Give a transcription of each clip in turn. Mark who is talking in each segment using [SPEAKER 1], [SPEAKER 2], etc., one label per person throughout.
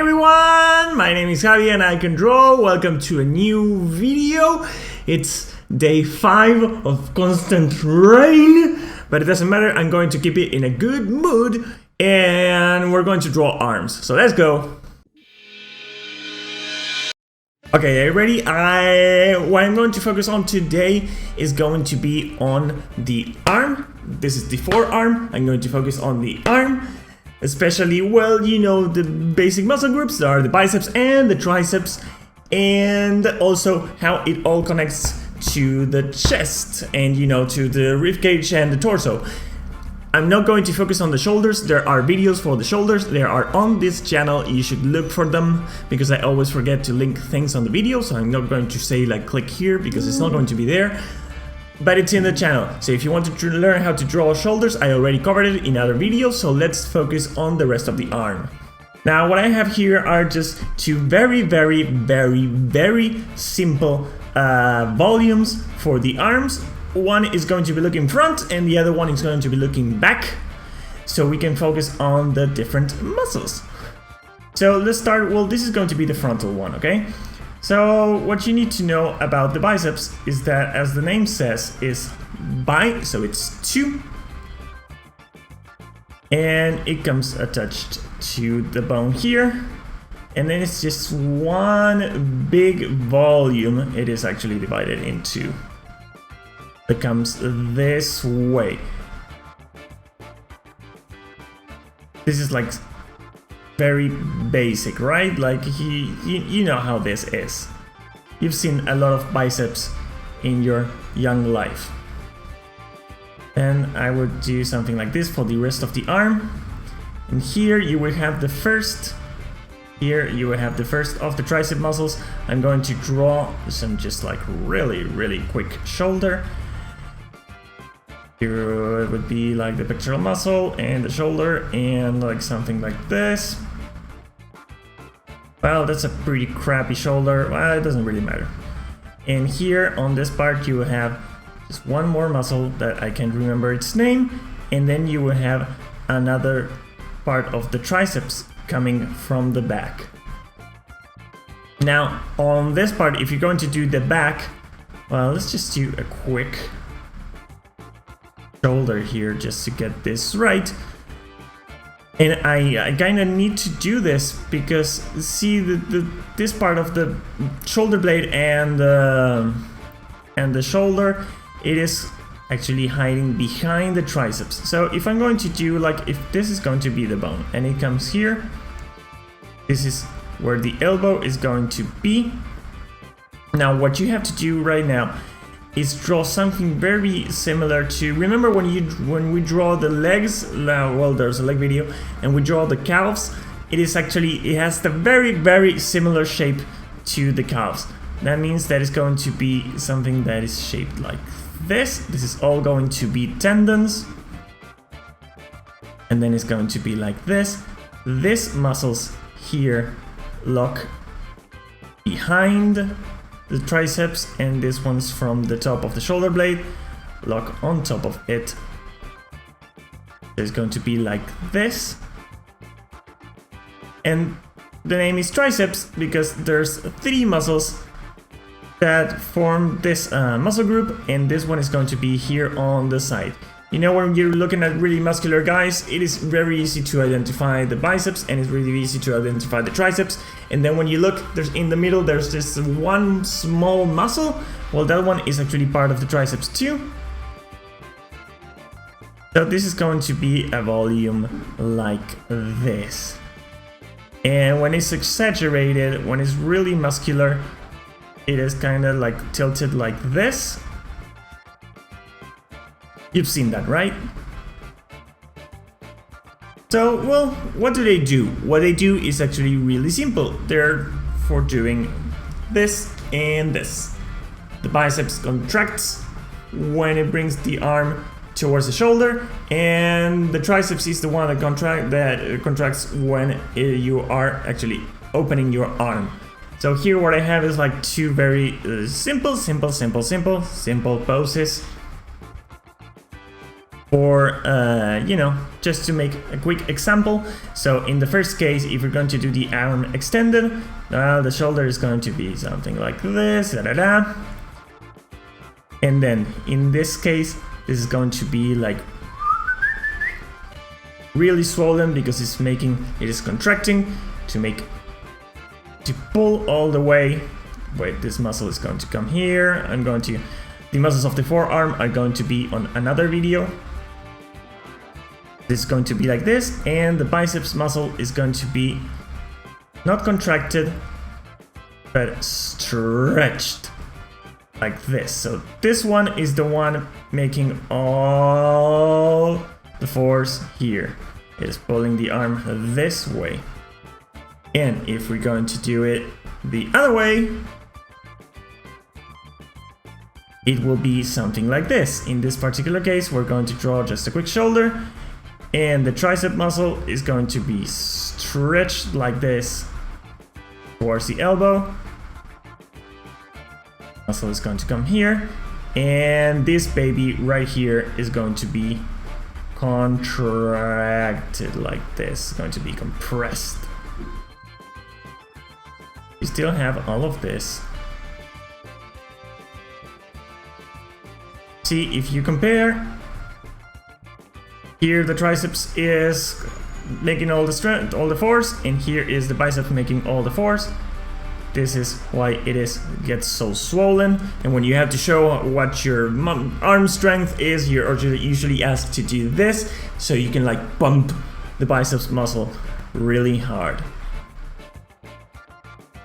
[SPEAKER 1] Hi everyone, my name is Javi and I can draw. Welcome to a new video. It's day 5 of constant rain, but it doesn't matter. I'm going to keep it in a good mood and we're going to draw arms. So let's go. Okay, are you ready? What I'm going to focus on today is going to be on the arm. This is the forearm. I'm going to focus on the arm. Especially, well, you know, the basic muscle groups. There are the biceps and the triceps, and also how it all connects to the chest and, you know, to the ribcage and the torso. I'm not going to focus on the shoulders. There are videos for the shoulders. They are on this channel. You should look for them because I always forget to link things on the video. So I'm not going to say like click here because it's not going to be there. But it's in the channel, so if you want to learn how to draw shoulders, I already covered it in other videos, so let's focus on the rest of the arm. Now what I have here are just two very simple volumes for the arms. One is going to be looking front and the other one is going to be looking back, so we can focus on the different muscles. So let's start, well, this is going to be the frontal one, okay? So what you need to know about the biceps is that, as the name says, is bi, so it's 2, and it comes attached to the bone here, and then it's just one big volume. It is actually divided into, it comes this way. This is like very basic, right? Like you know how this is. You've seen a lot of biceps in your young life. And I would do something like this for the rest of the arm. And here you will have the first. Here you will have the first of the tricep muscles. I'm going to draw some just like really quick shoulder. Here it would be like the pectoral muscle and the shoulder and like something like this. Well, that's a pretty crappy shoulder. Well, it doesn't really matter. And here on this part you will have just one more muscle that I can't remember its name, and then you will have another part of the triceps coming from the back. Now on this part, if you're going to do the back, well, let's just do a quick shoulder here just to get this right. And I kind of need to do this because, see, this part of the shoulder blade and the shoulder, it is actually hiding behind the triceps. So if I'm going to do, like, if this is going to be the bone and it comes here, this is where the elbow is going to be. Now what you have to do right now is draw something very similar to, remember when we draw the legs, well, there's a leg video, and we draw the calves, it has the very similar shape to the calves. That means that it's going to be something that is shaped like this. This is all going to be tendons, and then it's going to be like this. These muscles here lock behind the triceps, and this one's from the top of the shoulder blade lock on top of it. It's going to be like this, and the name is triceps because there's 3 muscles that form this muscle group, and this one is going to be here on the side. You know, when you're looking at really muscular guys, it is very easy to identify the biceps and it's really easy to identify the triceps. And then when you look, there's in the middle, there's this one small muscle. Well, that one is actually part of the triceps too. So this is going to be a volume like this. And when it's exaggerated, when it's really muscular, it is kind of like tilted like this. You've seen that, right? So, well, what do they do? What they do is actually really simple. They're for doing this and this. The biceps contracts when it brings the arm towards the shoulder, and the triceps is the one that contracts when you are actually opening your arm. So here what I have is like two very simple poses for, you know, just to make a quick example. So in the first case, if we're going to do the arm extended, the shoulder is going to be something like this, and then in this case, this is going to be like really swollen because it is contracting to pull all the way. Wait, this muscle is going to come here. The muscles of the forearm are going to be on another video. This is going to be like this, and the biceps muscle is going to be not contracted, but stretched like this. So this one is the one making all the force here. It is pulling the arm this way. And if we're going to do it the other way, it will be something like this. In this particular case, we're going to draw just a quick shoulder, and the tricep muscle is going to be stretched like this towards the elbow. Muscle is going to come here, and this baby right here is going to be contracted like this. It's going to be compressed. You still have all of this. See, if you compare, here the triceps is making all the strength, all the force, and here is the bicep making all the force. This is why gets so swollen, and when you have to show what your arm strength is, you're usually asked to do this, so you can like bump the biceps muscle really hard.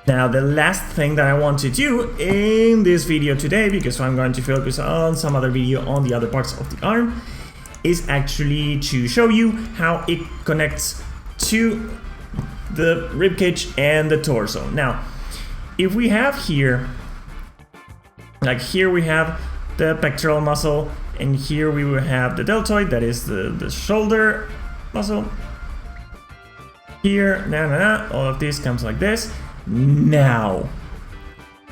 [SPEAKER 1] Now the last thing that I want to do in this video today, because I'm going to focus on some other video on the other parts of the arm, is actually to show you how it connects to the ribcage and the torso. Now, if we have here, like here we have the pectoral muscle, and here we will have the deltoid, that is the shoulder muscle. Here, all of this comes like this. Now,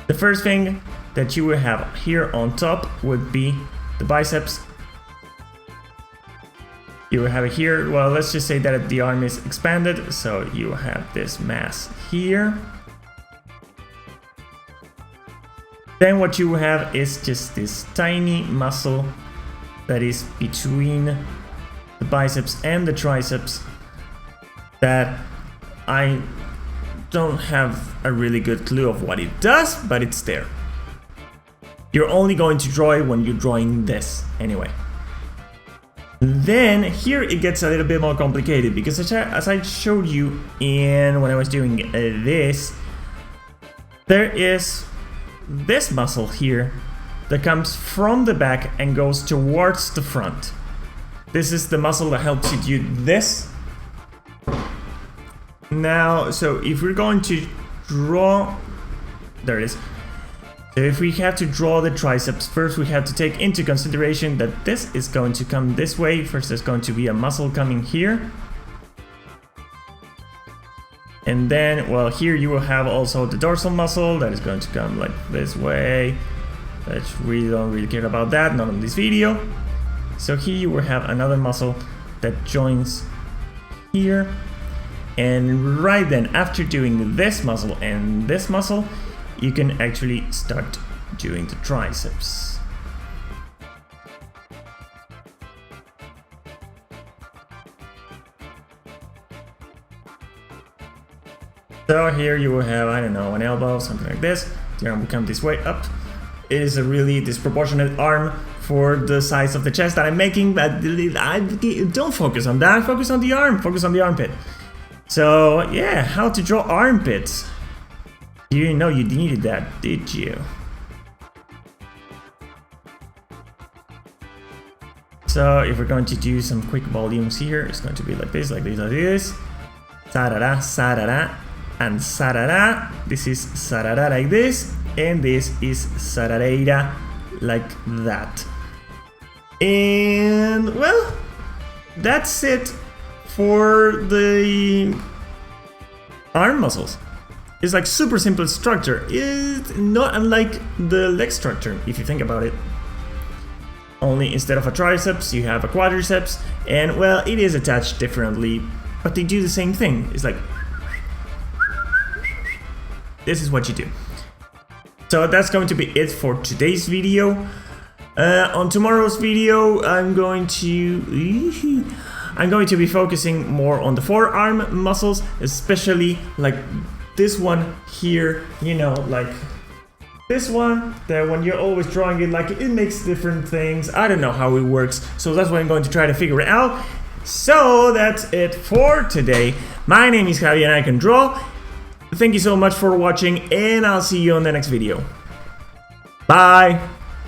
[SPEAKER 1] the first thing that you will have here on top would be the biceps. You will have it here, well, let's just say that the arm is expanded, so you have this mass here. Then what you will have is just this tiny muscle that is between the biceps and the triceps that I don't have a really good clue of what it does, but it's there. You're only going to draw it when you're drawing this anyway. Then here it gets a little bit more complicated, because as I showed you when I was doing this, there is this muscle here that comes from the back and goes towards the front. This is the muscle that helps you do this. Now, so if we're going to draw, there it is. So if we have to draw the triceps, first we have to take into consideration that this is going to come this way. First there's going to be a muscle coming here. And then, well, here you will have also the dorsal muscle that is going to come like this way. We don't really care about that, not in this video. So here you will have another muscle that joins here. And right then, after doing this muscle and this muscle, you can actually start doing the triceps. So here you will have, I don't know, an elbow, something like this. The arm will come this way up. It is a really disproportionate arm for the size of the chest that I'm making, but don't focus on that, focus on the arm, focus on the armpit. So yeah, how to draw armpits. You didn't know you needed that, did you? So if we're going to do some quick volumes here, it's going to be like this, like this, like this. Sarara, sarara, and sarara. This is sarara like this, and this is sarareira like that. And well, that's it for the arm muscles. It's like super simple structure. It's not unlike the leg structure if you think about it. only instead of a triceps, you have a quadriceps, and well, it is attached differently, but they do the same thing. It's like, this is what you do. So that's going to be it for today's video. On tomorrow's video, I'm going to be focusing more on the forearm muscles, especially like this one here, you know, like this one, that when you're always drawing it, like it makes different things. I don't know how it works, so that's what I'm going to try to figure it out. So that's it for today. My name is Javi and I can draw. Thank you so much for watching, and I'll see you on the next video. Bye!